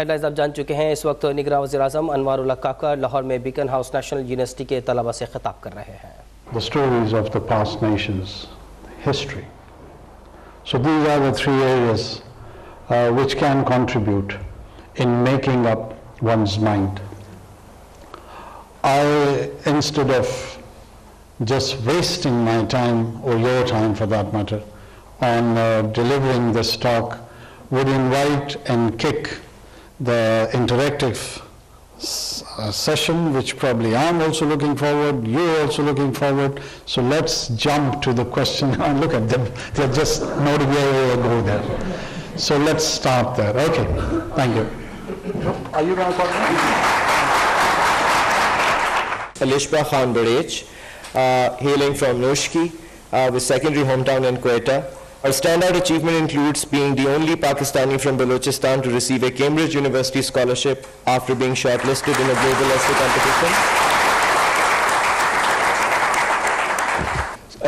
Headlines आप जान चुके हैं। इस वक्त निगरान वज़ीर-ए-आज़म अनवर हक काकर लाहौर में बीकन हाउस नेशनल यूनिवर्सिटी के तलबा से खिताब कर रहे हैं। The stories of the past nations, history. So these are the three areas which can contribute in making up one's mind. Instead of just wasting my time, or your time for that matter, on delivering this talk, would invite and kick the interactive session, which probably I'm also looking forward, you're also looking forward. So let's jump to the question. Look at them, they're just nodding where we go there. So let's start there. Okay, thank you. Are you going to call me? Alishba Khan Barech, hailing from Noshki, with secondary hometown in Quetta. Our standout achievement includes being the only Pakistani from Balochistan to receive a Cambridge University scholarship after being shortlisted in a global essay competition.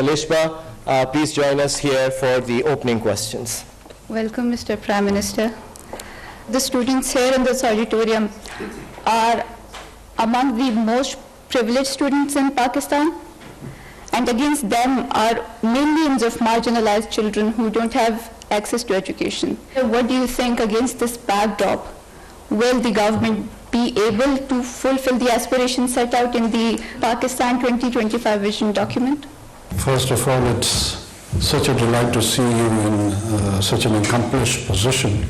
Alishba, please join us here for the opening questions. Welcome, Mr. Prime Minister. The students here in this auditorium are among the most privileged students in Pakistan, and against them are millions of marginalized children who don't have access to education. What do you think, against this backdrop, will the government be able to fulfill the aspirations set out in the Pakistan 2025 vision document? First of all, it's such a delight to see you in such an accomplished position.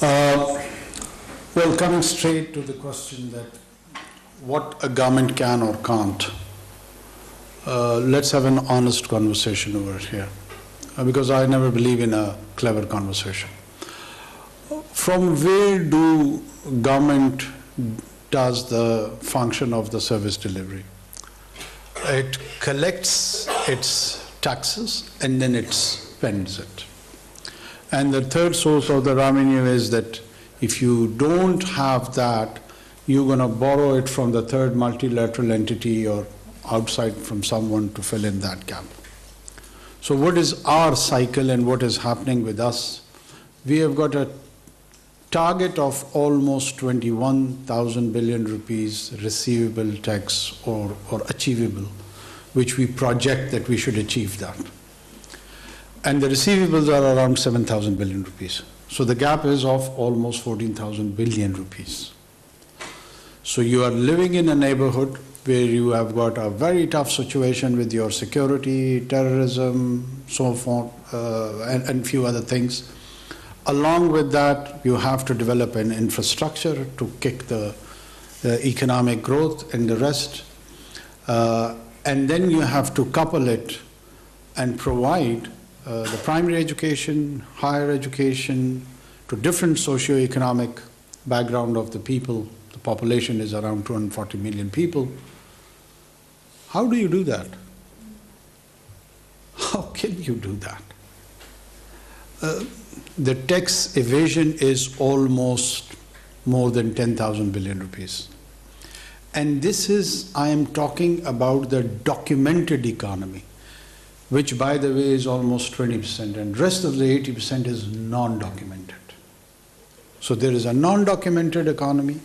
Well, coming straight to the question that what a government can or can't, let's have an honest conversation over here, because I never believe in a clever conversation. From where do government does the function of the service delivery? It collects its taxes and then it spends it. And the third source of the revenue is that if you don't have that, you're going to borrow it from the third multilateral entity or outside from someone to fill in that gap. So what is our cycle and what is happening with us? We have got a target of almost 21,000 billion rupees receivable tax or achievable, which we project that we should achieve that. And the receivables are around 7,000 billion rupees. So the gap is of almost 14,000 billion rupees. So you are living in a neighborhood where you have got a very tough situation with your security, terrorism, so forth, and few other things. Along with that, you have to develop an infrastructure to kick the economic growth and the rest. And then you have to couple it and provide the primary education, higher education to different socio-economic background of the people. The population is around 240 million people. How do you do that? How can you do that? The tax evasion is almost more than 10,000 billion rupees. And this is, I am talking about the documented economy, which by the way is almost 20%, and rest of the 80% is non-documented. So there is a non-documented economy,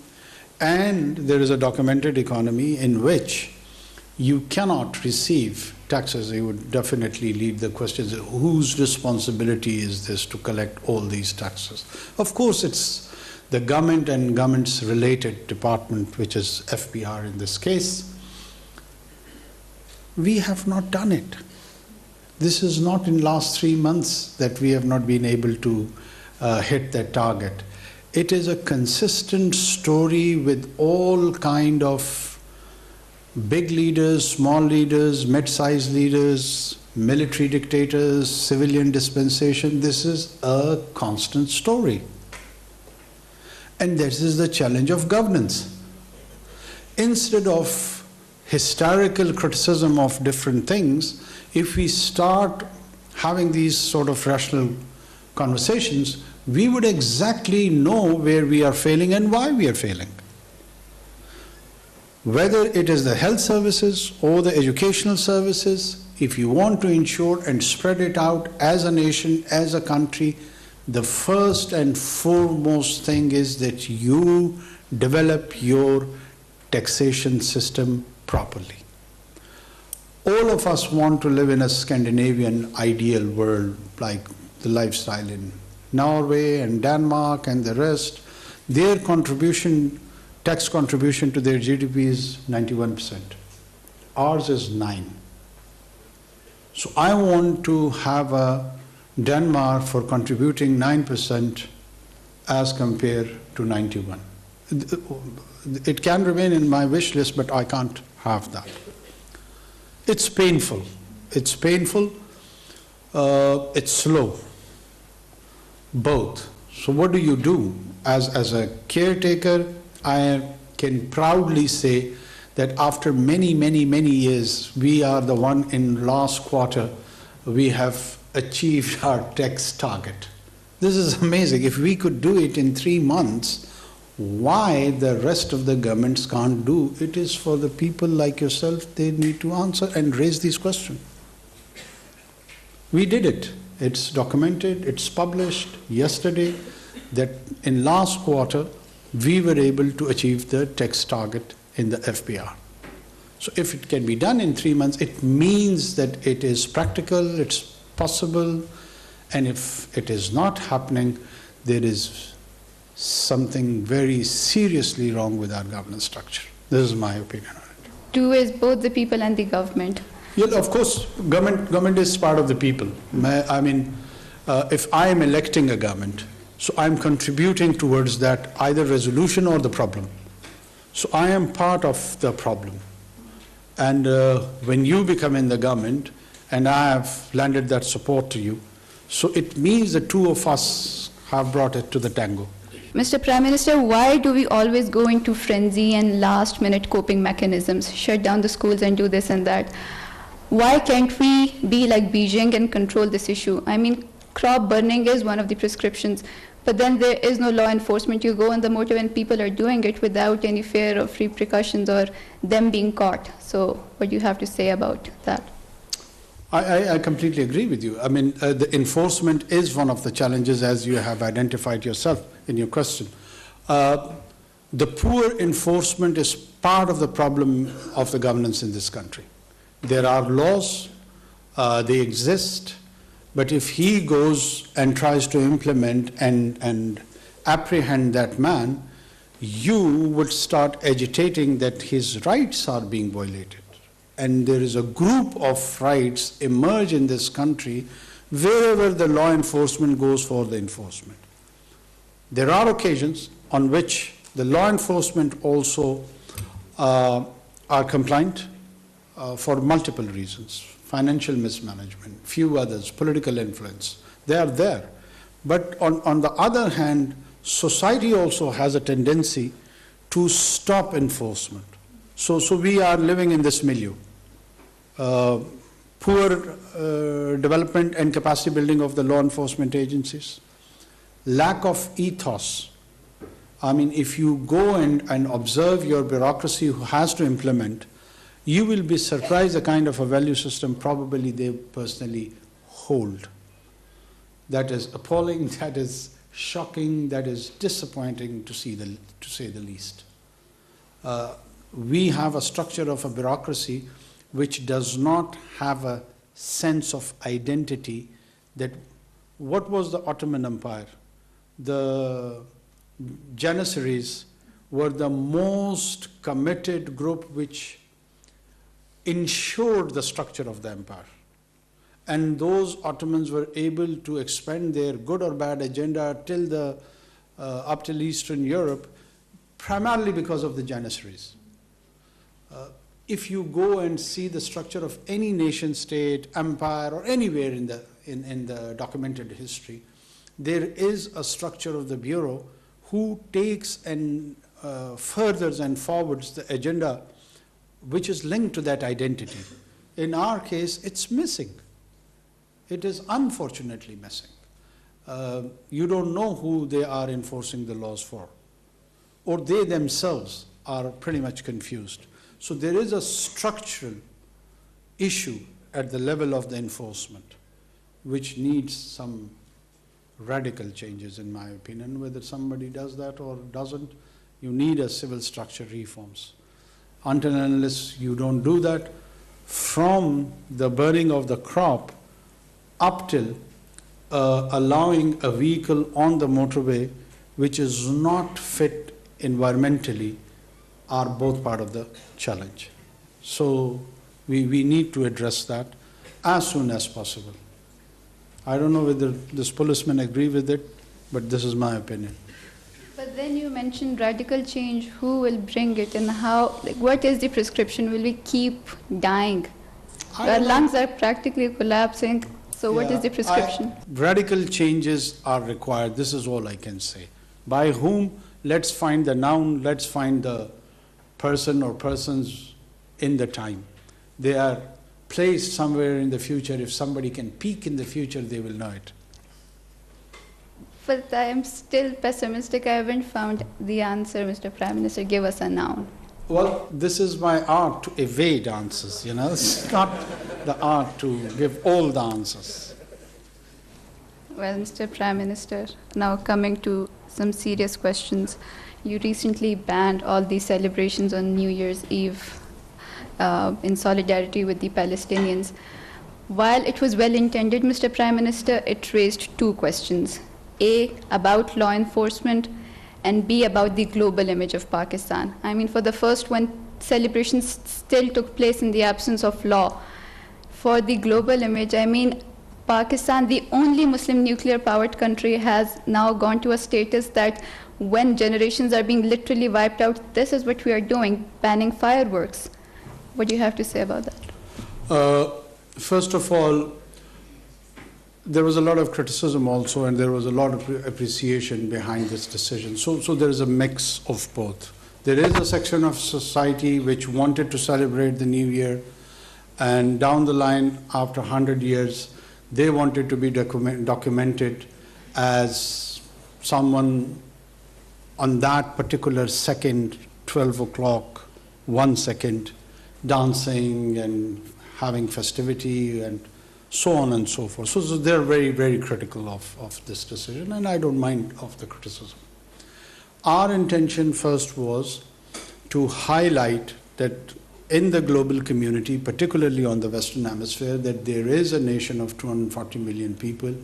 and there is a documented economy in which you cannot receive taxes. You would definitely lead the questions, whose responsibility is this to collect all these taxes? Of course, it's the government and government's related department, which is FBR in this case. We have not done it. This is not in last 3 months that we have not been able to hit that target. It is a consistent story with all kind of big leaders, small leaders, mid-sized leaders, military dictators, civilian dispensation. This is a constant story. And this is the challenge of governance. Instead of hysterical criticism of different things, if we start having these sort of rational conversations, we would exactly know where we are failing and why we are failing. Whether it is the health services or the educational services, if you want to ensure and spread it out as a nation, as a country, the first and foremost thing is that you develop your taxation system properly. All of us want to live in a Scandinavian ideal world, like the lifestyle in Norway and Denmark and the rest. Their contribution, tax contribution to their GDP is 91%. Ours is 9%. So I want to have a Denmark for contributing 9% as compared to 91%. It can remain in my wish list, but I can't have that. It's painful. It's painful. It's slow. Both. So what do you do? As a caretaker, I can proudly say that after many, many, many years, we are the one in last quarter, we have achieved our tax target. This is amazing. If we could do it in 3 months, why the rest of the governments can't do? It is for the people like yourself, they need to answer and raise these questions. We did it. It's documented, it's published yesterday that in last quarter, we were able to achieve the tax target in the FPR. So if it can be done in 3 months, it means that it is practical, it's possible, and if it is not happening, there is something very seriously wrong with our governance structure. This is my opinion on it. Two is both the people and the government. Yeah, of course, government is part of the people. I mean, if I am electing a government, so I'm contributing towards that either resolution or the problem. So I am part of the problem. And when you become in the government, and I have landed that support to you, so it means the two of us have brought it to the tango. Mr. Prime Minister, why do we always go into frenzy and last-minute coping mechanisms, shut down the schools and do this and that? Why can't we be like Beijing and control this issue? I mean, crop burning is one of the prescriptions, but then there is no law enforcement. You go on the motive and people are doing it without any fear of repercussions or them being caught. So what do you have to say about that? I completely agree with you. I mean, the enforcement is one of the challenges, as you have identified yourself in your question. The poor enforcement is part of the problem of the governance in this country. There are laws, they exist, but if he goes and tries to implement and apprehend that man, you would start agitating that his rights are being violated. And there is a group of rights emerge in this country wherever the law enforcement goes for the enforcement. There are occasions on which the law enforcement also are compliant for multiple reasons. Financial mismanagement, few others, political influence, they are there. But on the other hand, society also has a tendency to stop enforcement. So we are living in this milieu. Poor development and capacity building of the law enforcement agencies. Lack of ethos. I mean, if you go and observe your bureaucracy who has to implement, you will be surprised the kind of a value system probably they personally hold. That is appalling, that is shocking, that is disappointing to say the least. We have a structure of a bureaucracy which does not have a sense of identity. That what was the Ottoman Empire? The Janissaries were the most committed group which ensured the structure of the empire. And those Ottomans were able to expand their good or bad agenda till up till Eastern Europe, primarily because of the Janissaries. If you go and see the structure of any nation state, empire, or anywhere in the documented history, there is a structure of the bureau who takes and furthers and forwards the agenda which is linked to that identity. In our case, it's missing. It is unfortunately missing. You don't know who they are enforcing the laws for, or they themselves are pretty much confused. So there is a structural issue at the level of the enforcement which needs some radical changes, in my opinion. Whether somebody does that or doesn't, you need a civil structure reforms. Until and unless you don't do that, from the burning of the crop up till allowing a vehicle on the motorway which is not fit environmentally, are both part of the challenge. So we need to address that as soon as possible. I don't know whether this policemen agree with it, but this is my opinion. But then you mentioned radical change. Who will bring it and how? Like, what is the prescription? Will we keep dying? Our lungs are practically collapsing. So what is the prescription? Radical changes are required. This is all I can say. By whom? Let's find the noun. Let's find the person or persons in the time. They are placed somewhere in the future. If somebody can peek in the future, they will know it. But I am still pessimistic. I haven't found the answer, Mr. Prime Minister. Give us a noun. Well, this is my art to evade answers, you know. It's not the art to give all the answers. Well, Mr. Prime Minister, now coming to some serious questions. You recently banned all these celebrations on New Year's Eve in solidarity with the Palestinians. While it was well intended, Mr. Prime Minister, it raised two questions. A, about law enforcement, and B, about the global image of Pakistan. I mean, for the first one, celebrations still took place in the absence of law. For the global image, I mean, Pakistan, the only Muslim nuclear-powered country, has now gone to a status that when generations are being literally wiped out, this is what we are doing, banning fireworks. What do you have to say about that? First of all, there was a lot of criticism also, and there was a lot of appreciation behind this decision. So there is a mix of both. There is a section of society which wanted to celebrate the New Year, and down the line, after 100 years, they wanted to be documented as someone on that particular second, 12 o'clock, 1 second, dancing and having festivity and so on and so forth. So they're very, very critical of this decision, and I don't mind of the criticism. Our intention first was to highlight that in the global community, particularly on the Western Hemisphere, that there is a nation of 240 million people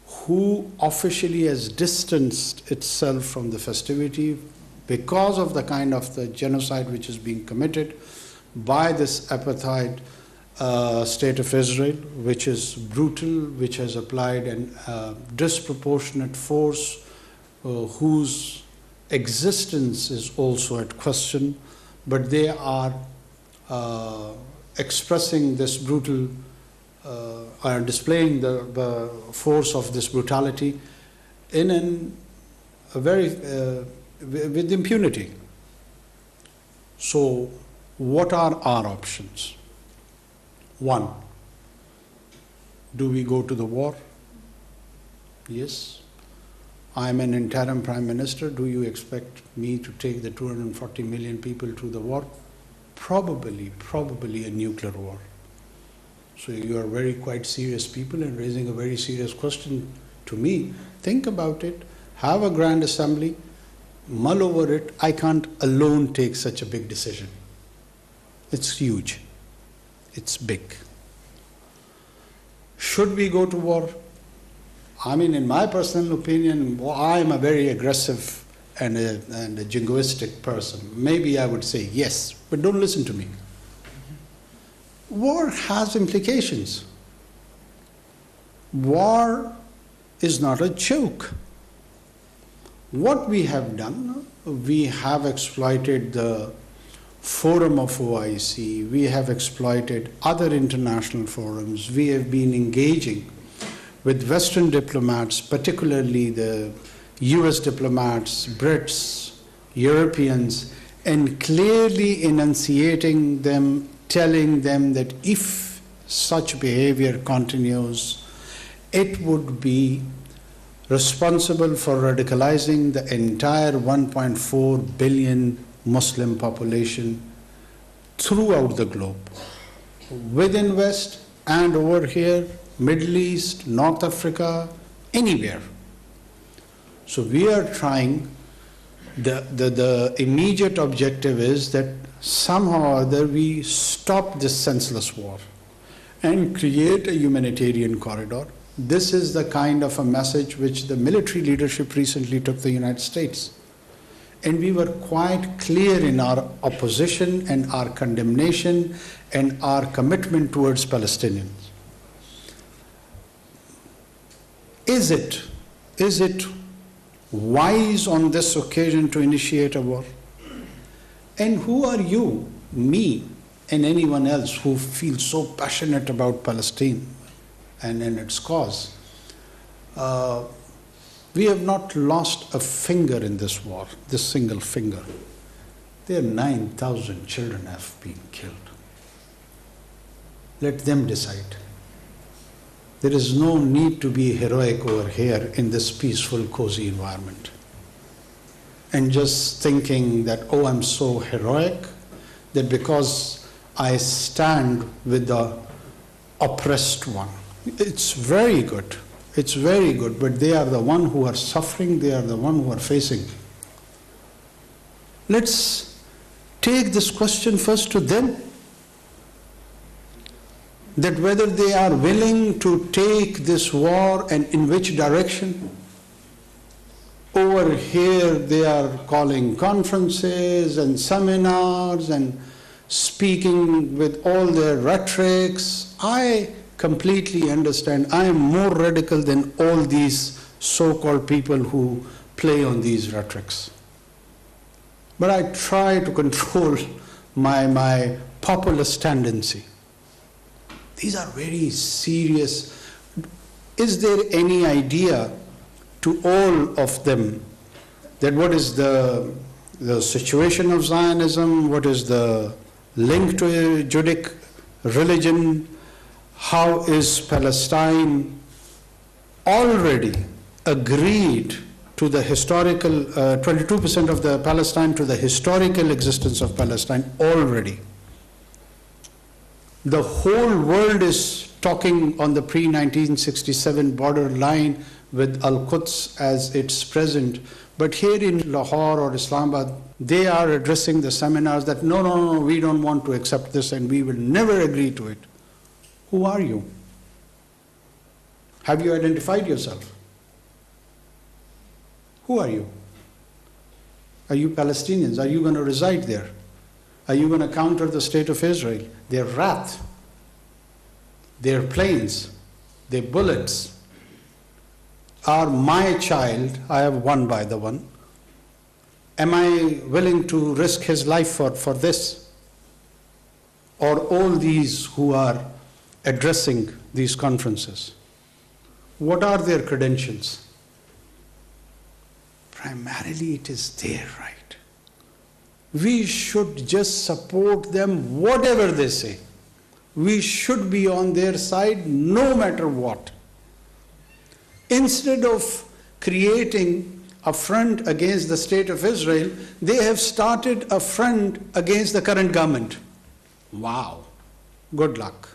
who officially has distanced itself from the festivity because of the kind of the genocide which is being committed by this apartheid state of Israel, which is brutal, which has applied a disproportionate force, whose existence is also at question, but they are expressing this brutal, are displaying the force of this brutality in a very, with impunity. So what are our options? One, do we go to the war? Yes. I'm an interim prime minister. Do you expect me to take the 240 million people to the war? Probably a nuclear war. So you are very quite serious people and raising a very serious question to me. Think about it. Have a grand assembly. Mull over it. I can't alone take such a big decision. It's huge. It's big. Should we go to war? I mean, in my personal opinion, I am a very aggressive and a jingoistic person. Maybe I would say yes, but don't listen to me. War has implications. War is not a joke. What we have done, we have exploited the forum of OIC, we have exploited other international forums, we have been engaging with Western diplomats, particularly the US diplomats, Brits, Europeans, and clearly enunciating them, telling them that if such behavior continues, it would be responsible for radicalizing the entire 1.4 billion Muslim population throughout the globe, within West and over here, Middle East, North Africa, anywhere. So we are trying, the immediate objective is that somehow or other we stop this senseless war and create a humanitarian corridor. This is the kind of a message which the military leadership recently took the United States. And we were quite clear in our opposition and our condemnation and our commitment towards Palestinians. Is it wise on this occasion to initiate a war? And who are you, me, and anyone else who feels so passionate about Palestine and its cause? We have not lost a finger in this war, this single finger. There 9,000 children have been killed. Let them decide. There is no need to be heroic over here in this peaceful, cozy environment. And just thinking that, oh, I'm so heroic, that because I stand with the oppressed one. It's very good. It's very good, but they are the one who are suffering, they are the one who are facing. Let's take this question first to them, that whether they are willing to take this war and in which direction. Over here they are calling conferences and seminars and speaking with all their rhetorics. I completely understand. I am more radical than all these so-called people who play on these rhetorics. But I try to control my populist tendency. These are very serious. Is there any idea to all of them that what is the situation of Zionism, what is the link to a Judaic religion, how is Palestine already agreed to the historical, 22% of the Palestine to the historical existence of Palestine already. The whole world is talking on the pre-1967 border line with Al-Quds as its present. But here in Lahore or Islamabad, they are addressing the seminars that no, we don't want to accept this and we will never agree to it. Who are you? Have you identified yourself? Who are you? Are you Palestinians? Are you going to reside there? Are you going to counter the state of Israel? Their wrath, their planes, their bullets are my child. I have one by the one. Am I willing to risk his life for this? Or all these who are addressing these conferences? What are their credentials? Primarily it is their right. We should just support them whatever they say. We should be on their side no matter what. Instead of creating a front against the state of Israel, they have started a front against the current government. Wow. Good luck.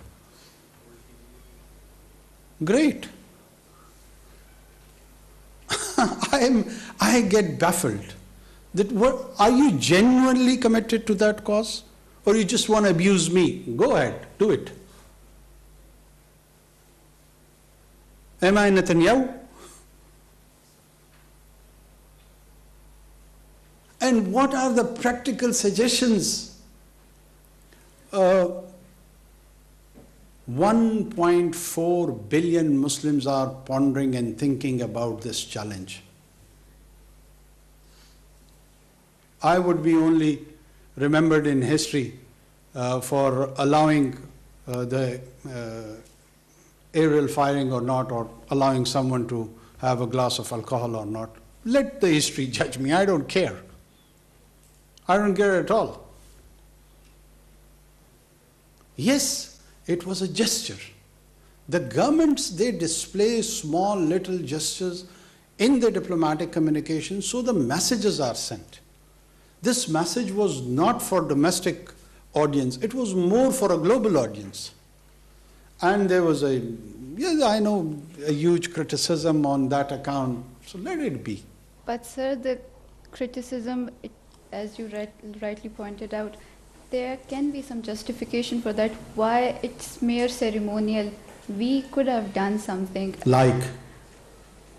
Great. I get baffled. That what, are you genuinely committed to that cause? Or you just want to abuse me? Go ahead, do it. Am I Netanyahu? And what are the practical suggestions? 1.4 billion Muslims are pondering and thinking about this challenge. I would be only remembered in history for allowing the aerial firing or not, or allowing someone to have a glass of alcohol or not. Let the history judge me. I don't care. I don't care at all. Yes, it was a gesture. The governments, they display small little gestures in their diplomatic communication, so the messages are sent. This message was not for domestic audience, it was more for a global audience. And there was a huge criticism on that account, so let it be. But sir, the criticism, as you rightly pointed out, there can be some justification for that. Why it's mere ceremonial? We could have done something. Like,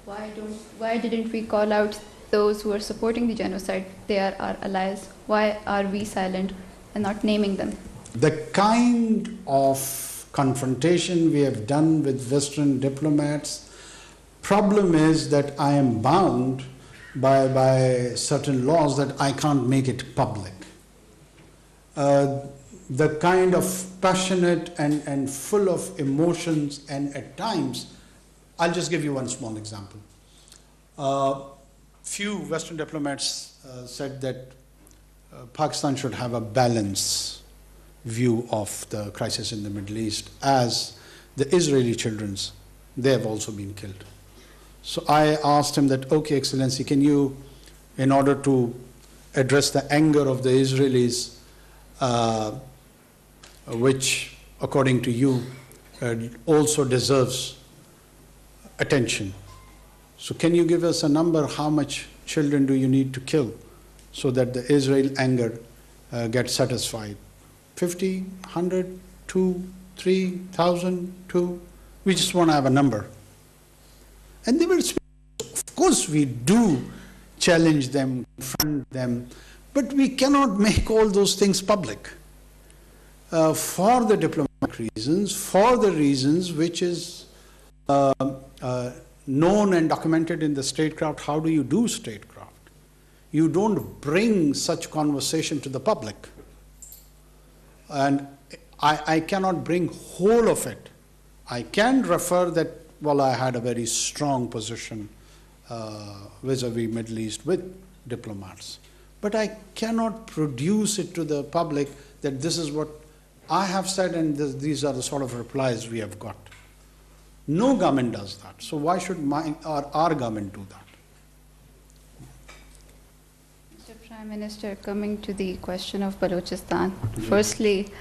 Why didn't we call out those who are supporting the genocide? They are our allies. Why are we silent and not naming them? the kind of confrontation we have done with Western diplomats, problem is that I am bound by certain laws that I can't make it public. The kind of passionate and full of emotions, and at times, I'll just give you one small example. Few Western diplomats said that Pakistan should have a balanced view of the crisis in the Middle East, as the Israeli children, they have also been killed. So I asked him that, okay, Excellency, can you, in order to address the anger of the Israelis, which according to you also deserves attention. So can you give us a number, how much children do you need to kill so that the Israel anger gets satisfied? 50, 100, 2, 3,000, 2? We just want to have a number. And they were speaking. Of course we do challenge them, confront them, but we cannot make all those things public. For the diplomatic reasons, for the reasons which is known and documented in the statecraft. How do you do statecraft? You don't bring such conversation to the public. And I cannot bring whole of it. I can refer that, well, I had a very strong position vis-a-vis Middle East with diplomats. But I cannot produce it to the public that this is what I have said and these are the sort of replies we have got. No government does that. So why should our government do that? Mr. Prime Minister, coming to the question of Balochistan, firstly,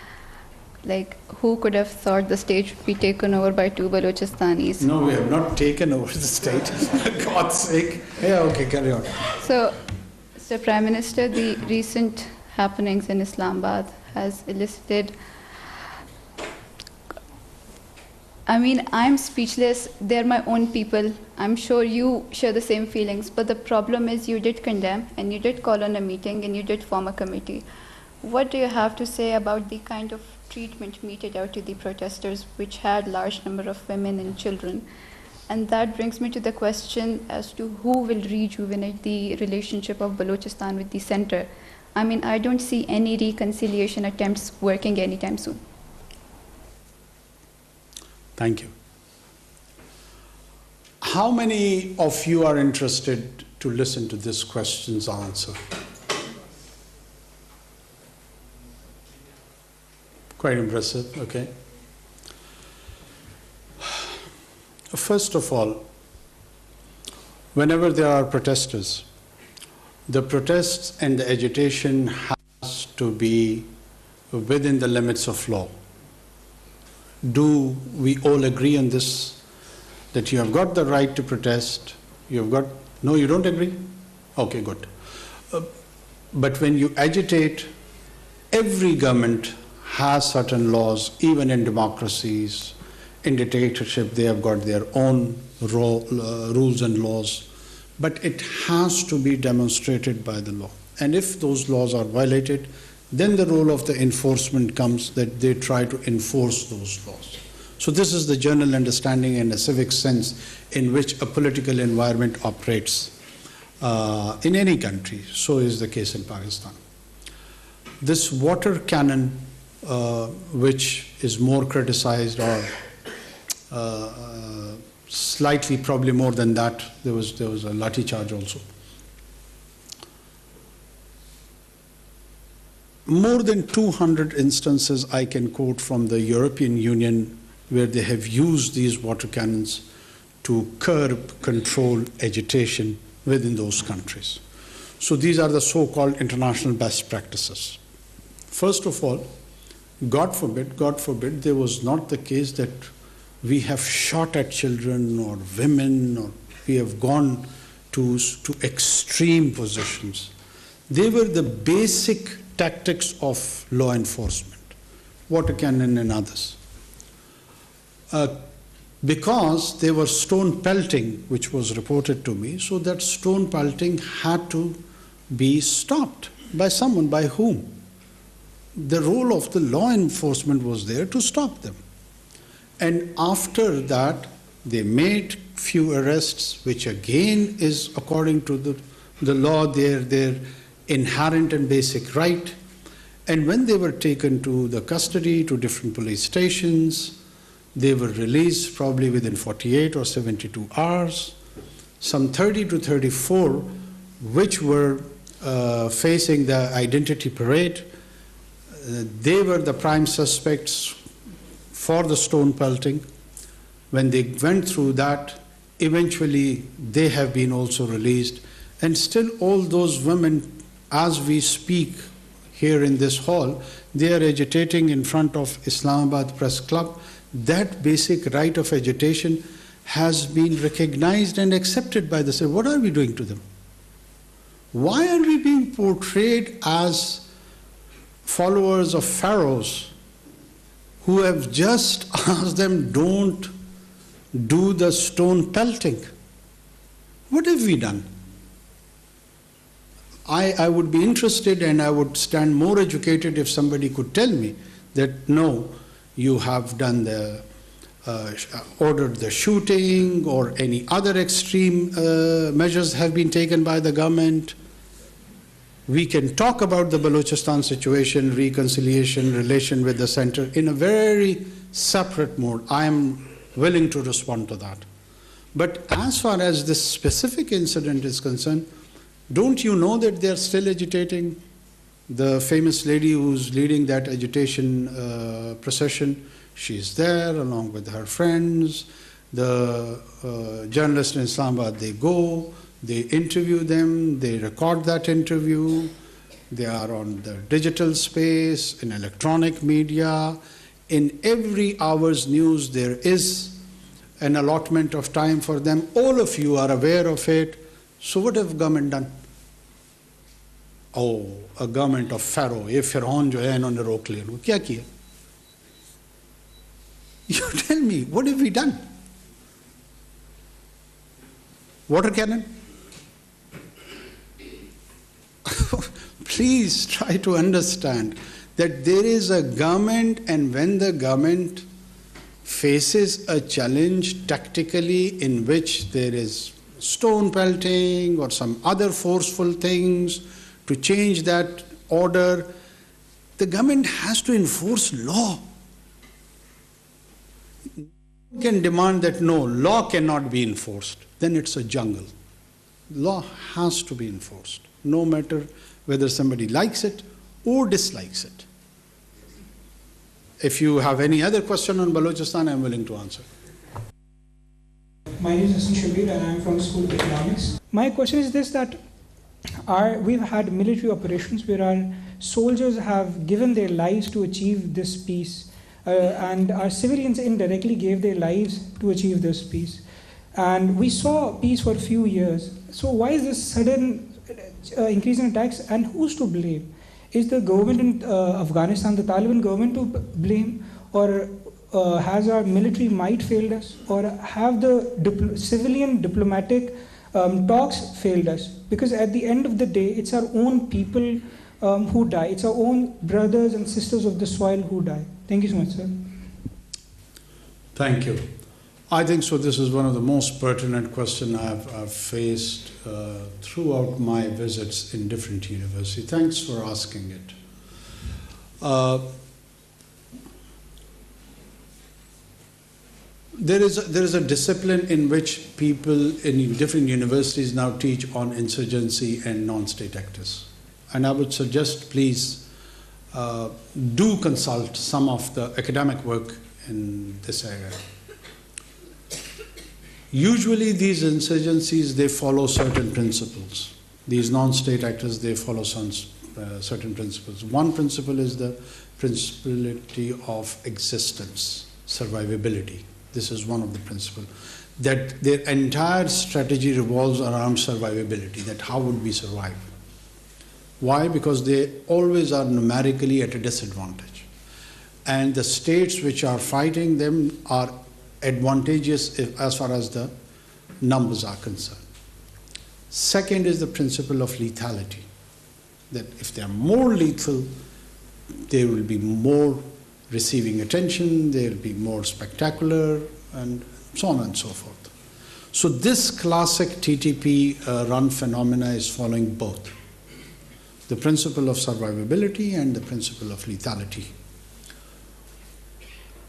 like, who could have thought the state would be taken over by two Balochistanis? No, we have not taken over the state. For God's sake. Yeah, okay, carry on. So, Mr. Prime Minister, the recent happenings in Islamabad has elicited, I mean, I'm speechless. They're my own people. I'm sure you share the same feelings. But the problem is you did condemn and you did call on a meeting and you did form a committee. What do you have to say about the kind of treatment meted out to the protesters, which had large number of women and children? And that brings me to the question as to who will rejuvenate the relationship of Balochistan with the center. I mean, I don't see any reconciliation attempts working anytime soon. Thank you. How many of you are interested to listen to this question's answer? Quite impressive, okay. First of all, whenever there are protesters, the protests and the agitation has to be within the limits of law. Do we all agree on this? That you have got the right to protest, you have got, no, you don't agree? Okay, good. But when you agitate, every government has certain laws, even in democracies, in dictatorship, they have got their own rules and laws, but it has to be demonstrated by the law. And if those laws are violated, then the role of the enforcement comes, that they try to enforce those laws. So this is the general understanding and a civic sense in which a political environment operates in any country. So is the case in Pakistan. This water cannon, which is more criticized, or slightly probably more than that, there was a lathi charge also. More than 200 instances I can quote from the European Union where they have used these water cannons to curb, control agitation within those countries. So these are the so-called international best practices. First of all, God forbid, there was not the case that we have shot at children or women, or we have gone to extreme positions. They were the basic tactics of law enforcement, water cannon and others. Because they were stone pelting, which was reported to me, so that stone pelting had to be stopped by someone, by whom? The role of the law enforcement was there to stop them. And after that, they made few arrests, which again is according to the law, their inherent and basic right. And when they were taken to the custody, to different police stations, they were released probably within 48 or 72 hours. Some 30 to 34, which were facing the identity parade, they were the prime suspects for the stone pelting. When they went through that, eventually they have been also released. And still all those women, as we speak here in this hall, they are agitating in front of Islamabad Press Club. That basic right of agitation has been recognized and accepted by the state. What are we doing to them? Why are we being portrayed as followers of pharaohs who have just asked them, don't do the stone pelting? What have we done? I would be interested and I would stand more educated if somebody could tell me that no, you have done the ordered the shooting or any other extreme measures have been taken by the government. We can talk about the Balochistan situation, reconciliation, relation with the center in a very separate mode. I am willing to respond to that. But as far as this specific incident is concerned, don't you know that they are still agitating? The famous lady who's leading that agitation procession, she's there along with her friends. The journalists in Islamabad, they go, they interview them, they record that interview. They are on the digital space, in electronic media. In every hour's news, there is an allotment of time for them. All of you are aware of it. So what have government done? Oh, a government of Pharaoh. ये फिरौन जो है इन्होंने रोक लिया उनको क्या किया? You tell me, what have we done? Water cannon? Please try to understand that there is a government, and when the government faces a challenge tactically in which there is stone pelting or some other forceful things to change that order, the government has to enforce law. You can demand that no, law cannot be enforced. Then it's a jungle. Law has to be enforced, no matter whether somebody likes it or dislikes it. If you have any other question on Balochistan, I'm willing to answer. My name is Hassan Shabir and I'm from the School of Economics. My question is this, that we've had military operations where our soldiers have given their lives to achieve this peace, and our civilians indirectly gave their lives to achieve this peace. And we saw peace for a few years. So why is this sudden increase in attacks, and who's to blame? Is the government in Afghanistan, the Taliban government, to blame, or has our military might failed us, or have the civilian diplomatic talks failed us? Because at the end of the day, it's our own people who die. It's our own brothers and sisters of the soil who die. Thank you so much, sir. Thank you. I think so. This is one of the most pertinent questions I've faced throughout my visits in different universities. Thanks for asking it. There is a discipline in which people in different universities now teach on insurgency and non-state actors. And I would suggest, please, do consult some of the academic work in this area. Usually these insurgencies, they follow certain principles. These non-state actors, they follow some certain principles. One principle is the principality of existence, survivability. This is one of the principles. that their entire strategy revolves around survivability, that how would we survive? Why? Because they always are numerically at a disadvantage. And the states which are fighting them are advantageous as far as the numbers are concerned. Second is the principle of lethality, that if they are more lethal, they will be more receiving attention, they will be more spectacular, and so on and so forth. So this classic TTP run phenomena is following both the principle of survivability and the principle of lethality.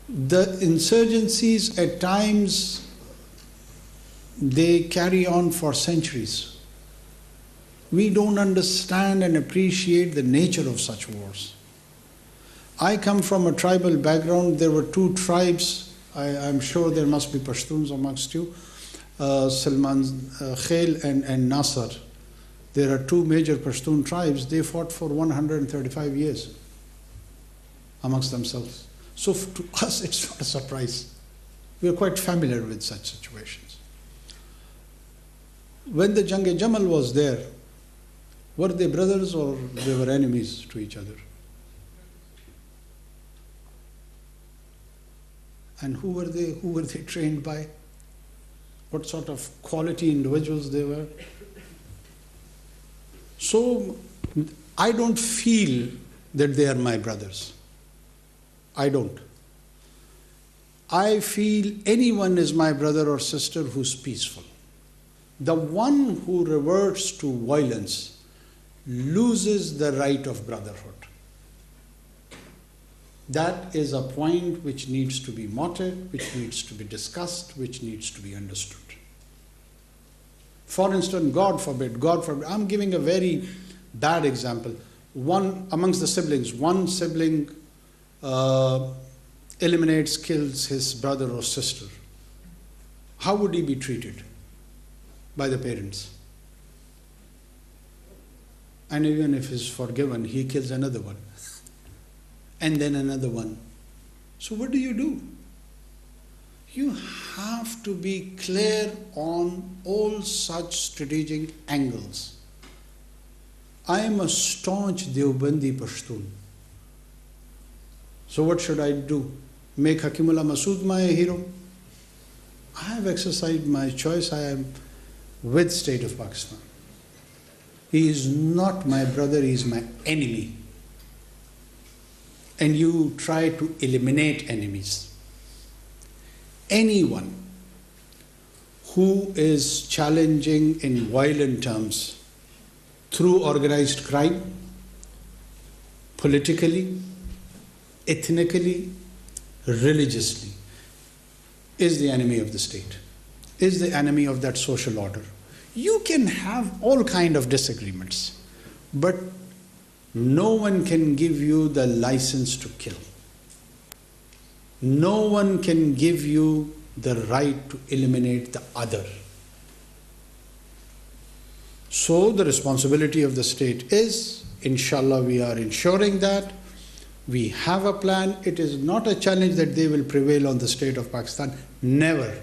The insurgencies at times, they carry on for centuries. We don't understand and appreciate the nature of such wars. I come from a tribal background. There were two tribes. I'm sure there must be Pashtuns amongst you, Salman Khail and Nasser. There are two major Pashtun tribes. They fought for 135 years amongst themselves. So to us, it's not a surprise. We are quite familiar with such situations. When the Jang-e-Jamal was there, were they brothers or they were enemies to each other? And who were they? Who were they trained by? What sort of quality individuals they were? So I don't feel that they are my brothers. I don't. I feel anyone is my brother or sister who's peaceful. The one who reverts to violence loses the right of brotherhood. That is a point which needs to be noted, which needs to be discussed, which needs to be understood. For instance, God forbid, I'm giving a very bad example. One amongst the siblings, one sibling eliminates, kills his brother or sister. How would he be treated by the parents? And even if he's forgiven, he kills another one. And then another one. So what do? You have to be clear on all such strategic angles. I am a staunch Deobandi Pashtun. So what should I do? Make Hakimullah Masood my hero? I have exercised my choice. I am with State of Pakistan. He is not my brother, he is my enemy. And you try to eliminate enemies. Anyone who is challenging in violent terms through organized crime, politically, ethnically, religiously, is the enemy of the state, is the enemy of that social order. You can have all kind of disagreements, but no one can give you the license to kill. No one can give you the right to eliminate the other. So the responsibility of the state is, inshallah, we are ensuring that we have a plan. It is not a challenge that they will prevail on the State of Pakistan. Never.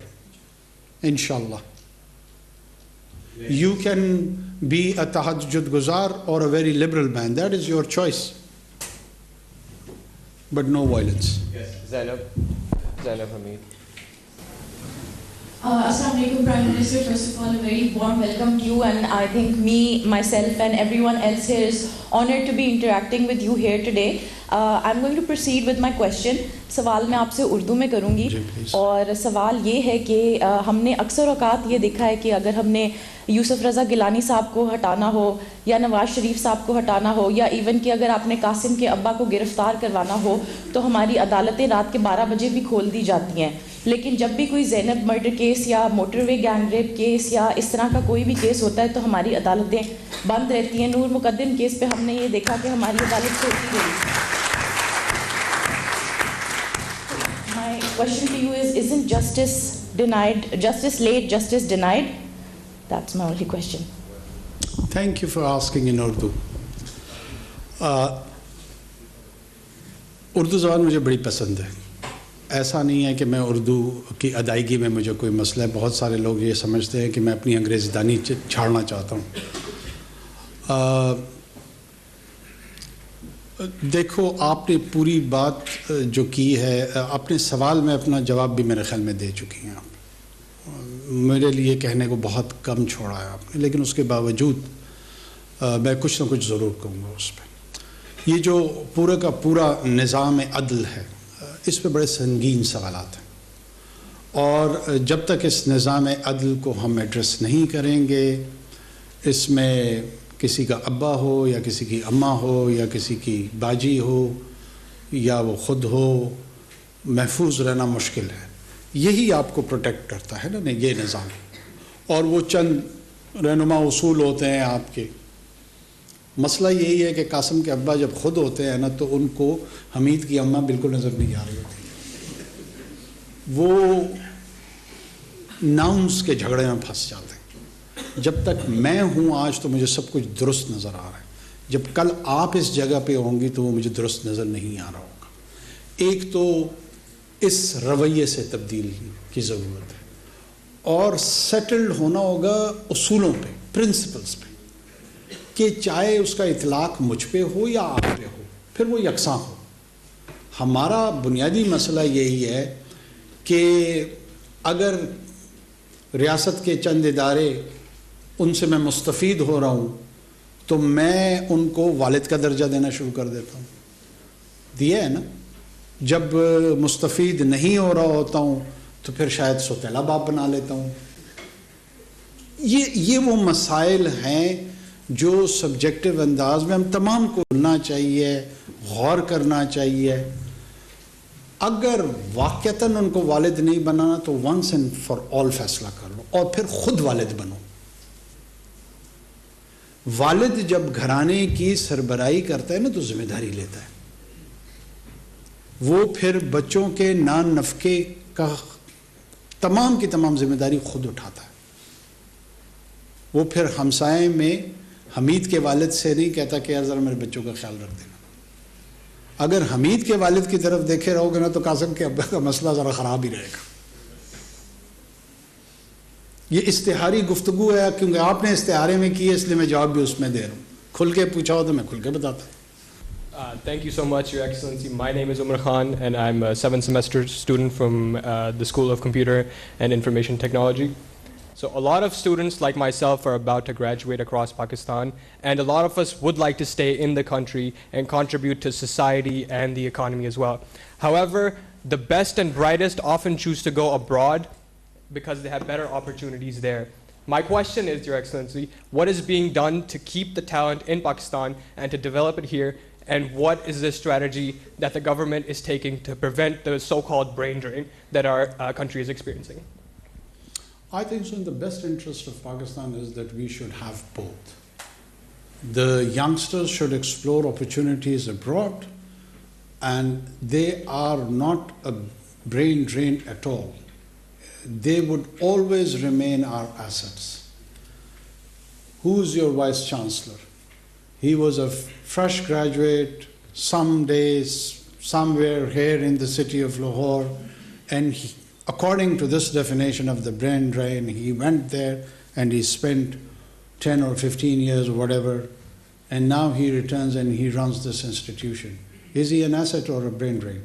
Inshallah. You can be a tahajjud guzar or a very liberal man. That is your choice. But no violence. Yes, Zainab Hamid. Assalamu alaikum, Prime Minister. First of all, a very warm welcome to you, and I think me, myself and everyone else here is honored to be interacting with you here today. I'm going to proceed with my question. सवाल मैं आपसे उर्दू में करूँगी और सवाल ये है कि हमने अक्सर औकात ये देखा है कि अगर हमने यूसुफ रज़ा गिलानी साहब को हटाना हो या नवाज शरीफ साहब को हटाना हो या इवन कि अगर आपने कासिम के अब्बा को गिरफ़्तार करवाना हो तो हमारी अदालतें रात के 12 बजे भी खोल दी जाती हैं, लेकिन जब भी कोई ज़ैनब मर्डर केस या मोटरवे गैंग रेप केस या इस तरह का कोई भी केस होता है तो हमारी अदालतें बंद रहती हैं। नूर मुकद्दम केस पे हमने ये देखा कि हमारी अदालत खोलती गई। My question to you is, isn't justice denied, justice late, justice denied? That's my only question. Thank you for asking in Urdu. Urdu ज़बान मुझे बड़ी पसंद है ایسا نہیں ہے کہ میں اردو کی ادائیگی میں مجھے کوئی مسئلہ ہے. بہت سارے لوگ یہ سمجھتے ہیں کہ میں اپنی انگریزی دانی چھاڑنا چاہتا ہوں. دیکھو آپ نے پوری بات جو کی ہے, اپنے سوال میں اپنا جواب بھی میرے خیال میں دے چکی ہیں آپ. میرے لیے کہنے کو بہت کم چھوڑا ہے آپ نے, لیکن اس کے باوجود میں کچھ نہ کچھ ضرور کہوں گا اس پہ. یہ جو پورا کا پورا نظام عدل ہے, اس پہ بڑے سنگین سوالات ہیں, اور جب تک اس نظام عدل کو ہم ایڈریس نہیں کریں گے, اس میں کسی کا ابا ہو یا کسی کی اماں ہو یا کسی کی باجی ہو یا وہ خود ہو, محفوظ رہنا مشکل ہے. یہی آپ کو پروٹیکٹ کرتا ہے نا یہ نظام. اور وہ چند رہنما اصول ہوتے ہیں آپ کے. مسئلہ یہی ہے کہ قاسم کے ابا جب خود ہوتے ہیں نا, تو ان کو حمید کی اماں بالکل نظر نہیں آ رہی ہوتی. وہ ناؤنس کے جھگڑے میں پھنس جاتے ہیں. جب تک میں ہوں آج تو مجھے سب کچھ درست نظر آ رہا ہے, جب کل آپ اس جگہ پہ ہوں گی تو وہ مجھے درست نظر نہیں آ رہا ہوگا. ایک تو اس رویے سے تبدیل کی ضرورت ہے, اور سیٹلڈ ہونا ہوگا اصولوں پہ, پرنسپلز پہ, کہ چاہے اس کا اطلاق مجھ پہ ہو یا آپ پہ ہو, پھر وہ یکساں ہو. ہمارا بنیادی مسئلہ یہی ہے کہ اگر ریاست کے چند ادارے, ان سے میں مستفید ہو رہا ہوں, تو میں ان کو والد کا درجہ دینا شروع کر دیتا ہوں. دیا ہے نا. جب مستفید نہیں ہو رہا ہوتا ہوں تو پھر شاید سوتیلا باپ بنا لیتا ہوں. یہ وہ مسائل ہیں جو سبجیکٹو انداز میں ہم تمام کو بولنا چاہیے, غور کرنا چاہیے. اگر واقعتاً ان کو والد نہیں بنانا تو ونس اینڈ فار آل فیصلہ کر لو, اور پھر خود والد بنو. والد جب گھرانے کی سربراہی کرتا ہے نا تو ذمہ داری لیتا ہے. وہ پھر بچوں کے نان نفقے کا تمام کی تمام ذمہ داری خود اٹھاتا ہے. وہ پھر ہمسائے میں حمید کے والد سے نہیں کہتا کہ یار ذرا میرے بچوں کا خیال رکھ دینا. اگر حمید کے والد کی طرف دیکھے رہو گے نا تو قاسم کے ابا کا مسئلہ ذرا خراب ہی رہے گا. یہ اشتہاری گفتگو ہے کیونکہ آپ نے اشتہارے میں کی ہے, اس لیے میں جواب بھی اس میں دے رہا ہوں. کھل کے پوچھا ہو تو میں کھل کے بتاتا ہوں. Thank you so much, Your Excellency. My name is Umar Khan, and I'm a 7th semester student from the School of Computer and Information Technology. So a lot of students like myself are about to graduate across Pakistan, and a lot of us would like to stay in the country and contribute to society and the economy as well. However, the best and brightest often choose to go abroad because they have better opportunities there. My question is, Your Excellency, what is being done to keep the talent in Pakistan and to develop it here, and what is the strategy that the government is taking to prevent the so-called brain drain that our country is experiencing? I think so in the best interest of Pakistan is that we should have both. The youngsters should explore opportunities abroad, and they are not a brain drain at all. They would always remain our assets. Who's your Vice Chancellor? He was a fresh graduate, some days, somewhere here in the city of Lahore, and according to this definition of the brain drain, he went there and he spent 10 or 15 years or whatever, and now he returns and he runs this institution. Is he an asset or a brain drain?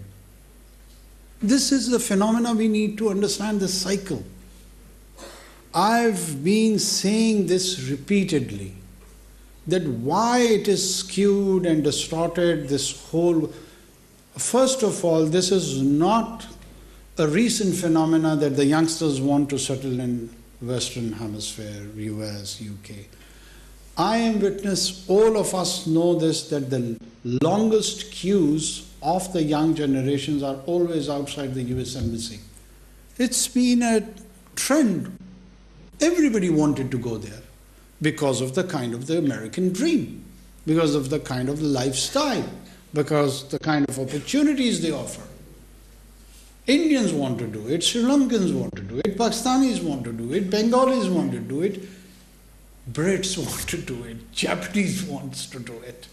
This is the phenomena we need to understand, this cycle. I've been saying this repeatedly, that why it is skewed and distorted, this whole... First of all, this is not a recent phenomena that the youngsters want to settle in Western Hemisphere, US, UK. I am witness, all of us know this, that the longest queues of the young generations are always outside the US Embassy. It's been a trend. Everybody wanted to go there because of the kind of the American dream, because of the kind of lifestyle, because the kind of opportunities they offer. Indians want to do it, Sri Lankans want to do it, Pakistanis want to do it, Bengalis want to do it, Brits want to do it, Japanese wants to do it.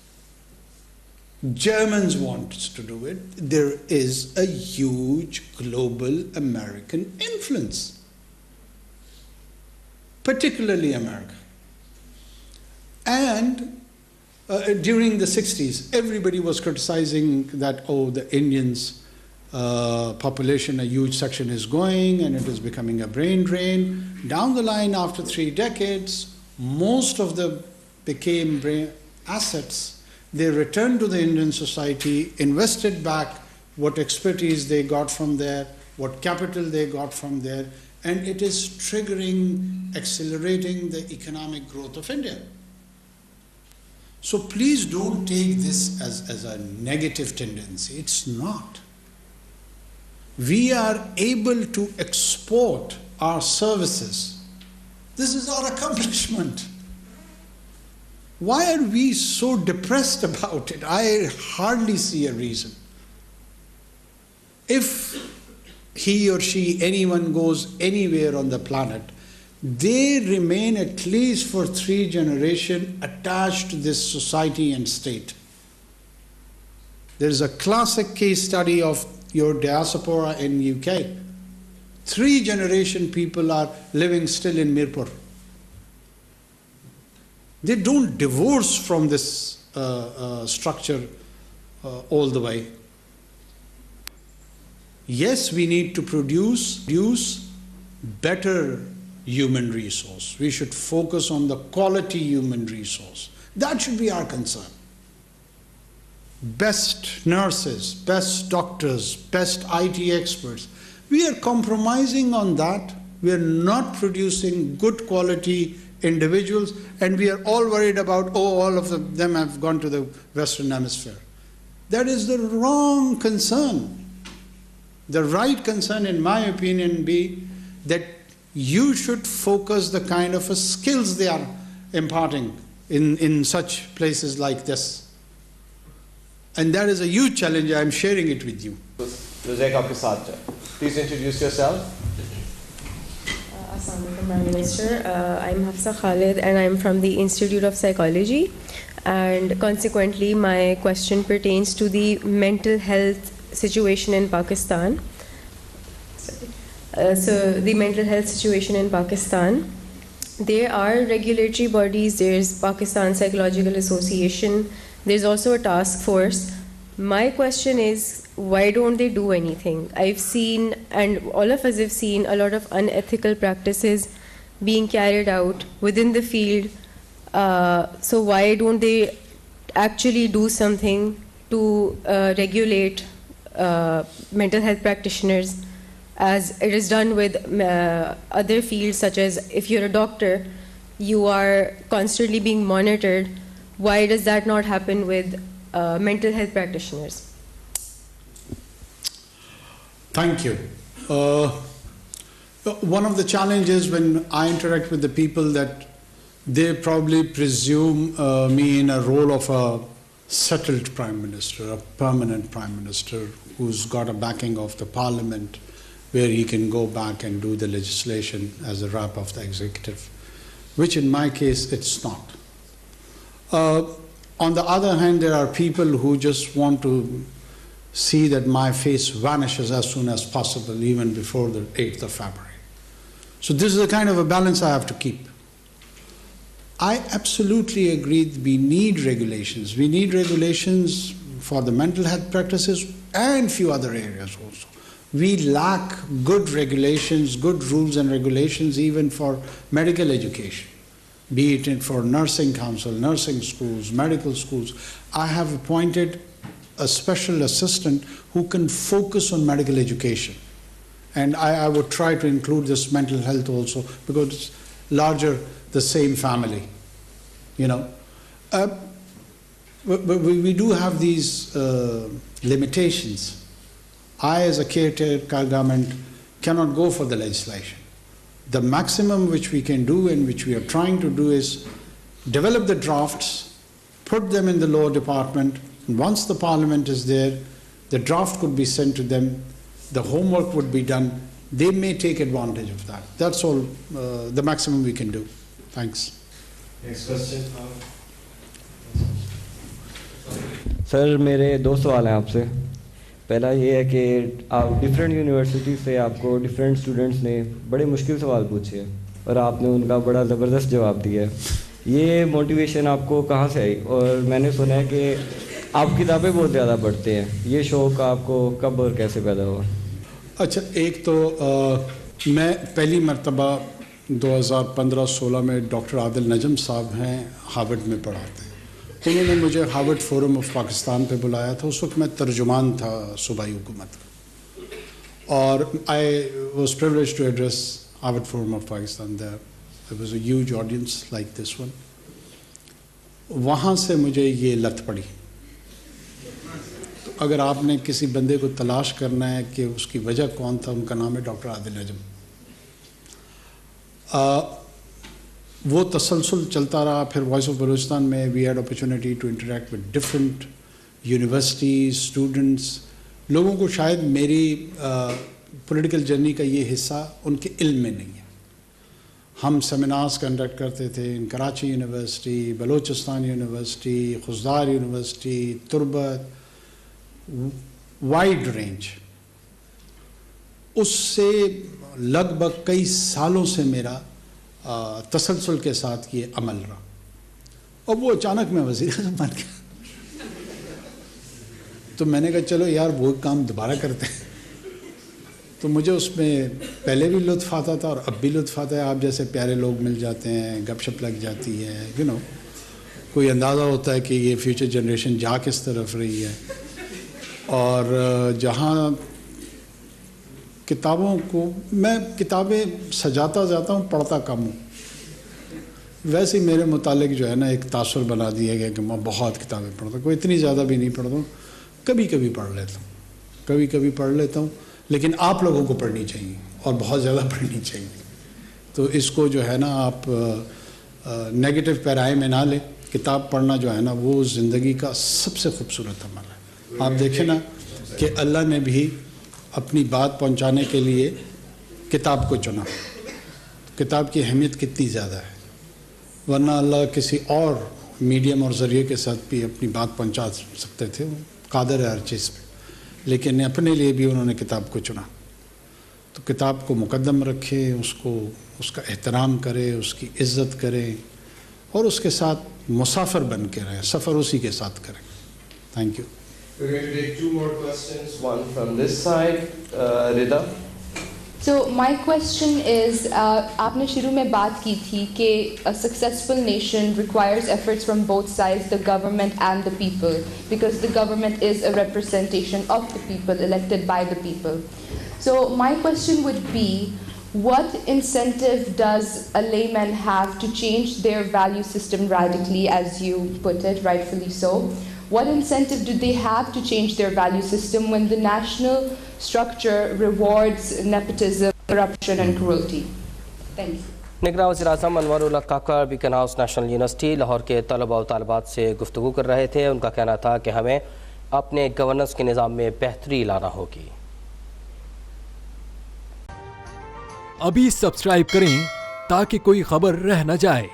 Germans want to do it. There is a huge global American influence, particularly America. And during the 60s, everybody was criticizing that, oh, the Indians population, a huge section is going and it is becoming a brain drain. Down the line, after 3 decades, most of them became brain assets. They returned to the Indian society, invested back what expertise they got from there, what capital they got from there, and it is triggering, accelerating the economic growth of India. So please don't take this as a negative tendency. It's not. We are able to export our services. This is our accomplishment. Why are we so depressed about it? I hardly see a reason. If he or she, anyone goes anywhere on the planet, they remain at least for 3 generations attached to this society and state. There is a classic case study of your diaspora in UK. 3 generation people are living still in Mirpur. They don't divorce from this structure all the way. Yes, we need to produce better human resource. We should focus on the quality human resource. That should be our concern. Best nurses, best doctors, best IT experts. We are compromising on that. We are not producing good quality individuals, and we are all worried about, oh, all of them have gone to the Western Hemisphere. That is the wrong concern. The right concern, in my opinion, be that you should focus the kind of skills they are imparting in such places like this. And that is a huge challenge. I am sharing it with you. Please introduce yourself. Assalamualaikum, Prime Minister. I'm Hafsa Khalid and I'm from the Institute of Psychology. And consequently, my question pertains to the mental health situation in Pakistan. So the mental health situation in Pakistan, there are regulatory bodies. There's Pakistan Psychological Association. There's also a task force. My question is, why don't they do anything? I've seen, and all of us have seen, a lot of unethical practices being carried out within the field. So why don't they actually do something to regulate mental health practitioners, as it is done with other fields, such as if you're a doctor, you are constantly being monitored. Why does that not happen with mental health practitioners? Thank you. One of the challenges when I interact with the people, that they probably presume me in a role of a settled prime minister, a permanent prime minister who's got a backing of the parliament, where he can go back and do the legislation as a wrap of the executive, which in my case it's not. On the other hand, there are people who just want to see that my face vanishes as soon as possible, even before the 8th of February. So this is the kind of a balance I have to keep. I absolutely agree we need regulations. We need regulations for the mental health practices and few other areas also. We lack good regulations, good rules and regulations even for medical education, be it for nursing council, nursing schools, medical schools. I have appointed a special assistant who can focus on medical education. And I would try to include this mental health also, because it's larger, the same family, you know. But we do have these limitations. I, as a caretaker government, cannot go for the legislation. The maximum which we can do and which we are trying to do is develop the drafts, put them in the law department, and once the parliament is there, the draft could be sent to them, the homework would be done, they may take advantage of that. That's all the maximum we can do. Thanks. Next question. سر میرے 2 سوال ہیں آپ سے. پہلا یہ ہے کہ آپ ڈفرینٹ یونیورسٹی سے آپ کو ڈفرینٹ اسٹوڈنٹس نے بڑے مشکل سوال پوچھے اور آپ نے ان کا بڑا زبردست جواب دیا ہے. یہ موٹیویشن آپ کو کہاں سے آئی؟ اور میں نے سنا ہے کہ آپ کتابیں بہت زیادہ پڑھتے ہیں, یہ شوق آپ کو کب اور کیسے پیدا ہوا؟ اچھا, ایک تو میں پہلی مرتبہ 2015-16 میں ڈاکٹر عادل نجم صاحب ہیں, ہارورڈ میں پڑھاتے ہیں. انہوں نے مجھے ہارورڈ فورم آف پاکستان پہ بلایا تھا. اس وقت میں ترجمان تھا صوبائی حکومت کا, اور I was privilege to address Harvard forum of Pakistan. There was a huge audience like this one. وہاں سے مجھے یہ لت پڑی. تو اگر آپ نے کسی بندے کو تلاش کرنا ہے کہ اس کی وجہ کون تھا, ان کا نام ہے ڈاکٹر عادل نجم. وہ تسلسل چلتا رہا. پھر وائس آف بلوچستان میں we had opportunity to interact with different universities, students. لوگوں کو شاید میری پولیٹیکل جرنی کا یہ حصہ ان کے علم میں نہیں ہے. ہم سیمینارز کنڈکٹ کرتے تھے in Karachi university, Balochistan university, Khuzdar university, Turbat, wide range. اس سے لگ بھگ کئی سالوں سے میرا تسلسل کے ساتھ یہ عمل رہا. اور وہ اچانک میں وزیر اعظم بن گیا. تو میں نے کہا چلو یار وہ کام دوبارہ کرتے ہیں. تو مجھے اس میں پہلے بھی لطف آتا تھا اور اب بھی لطف آتا ہے. آپ جیسے پیارے لوگ مل جاتے ہیں, گپ شپ لگ جاتی ہے, کوئی اندازہ ہوتا ہے کہ یہ فیوچر جنریشن جا کس طرف رہی ہے. اور جہاں کتابوں کو میں کتابیں سجاتا جاتا ہوں, پڑھتا کم ہوں. ویسے ہی میرے متعلق جو ہے نا ایک تاثر بنا دیا گیا کہ میں بہت کتابیں پڑھتا ہوں. کوئی اتنی زیادہ بھی نہیں پڑھتا ہوں, کبھی کبھی پڑھ لیتا ہوں. لیکن آپ لوگوں کو پڑھنی چاہیے اور بہت زیادہ پڑھنی چاہیے. تو اس کو جو ہے نا آپ نیگیٹو پیرائے میں نہ لیں. کتاب پڑھنا جو ہے نا وہ زندگی کا سب سے خوبصورت عمل ہے. آپ دیکھیں نا کہ اللہ نے بھی اپنی بات پہنچانے کے لیے کتاب کو چنا. کتاب کی اہمیت کتنی زیادہ ہے, ورنہ اللہ کسی اور میڈیم اور ذریعے کے ساتھ بھی اپنی بات پہنچا سکتے تھے. وہ قادر ہے ہر چیز پہ, لیکن اپنے لیے بھی انہوں نے کتاب کو چنا. تو کتاب کو مقدم رکھے, اس کا احترام کرے, اس کی عزت کرے, اور اس کے ساتھ مسافر بن کے رہیں, سفر اسی کے ساتھ کریں. Thank you. We're going to take 2 more questions, one from this side. Rida. So my question is, آپ نے شروع میں بات کی تھی کہ a successful nation requires efforts from both sides, the government and the people, because the government is a representation of the people, elected by the people. So my question would be, what incentive does a layman have to change their value system radically, as you put it, rightfully so? What incentive do they have to change their value system when the national structure rewards nepotism, corruption and cruelty? Thank you. نگراں وزیر اعظم Anwar ul Haq Kakar Beaconhouse National University Lahore کے طلباء و طالبات سے گفتگو کر رہے تھے. ان کا کہنا تھا کہ ہمیں اپنے گورننس کے نظام میں بہتری لانا ہوگی. ابھی سبسکرائب کریں تاکہ کوئی خبر رہ نہ جائے.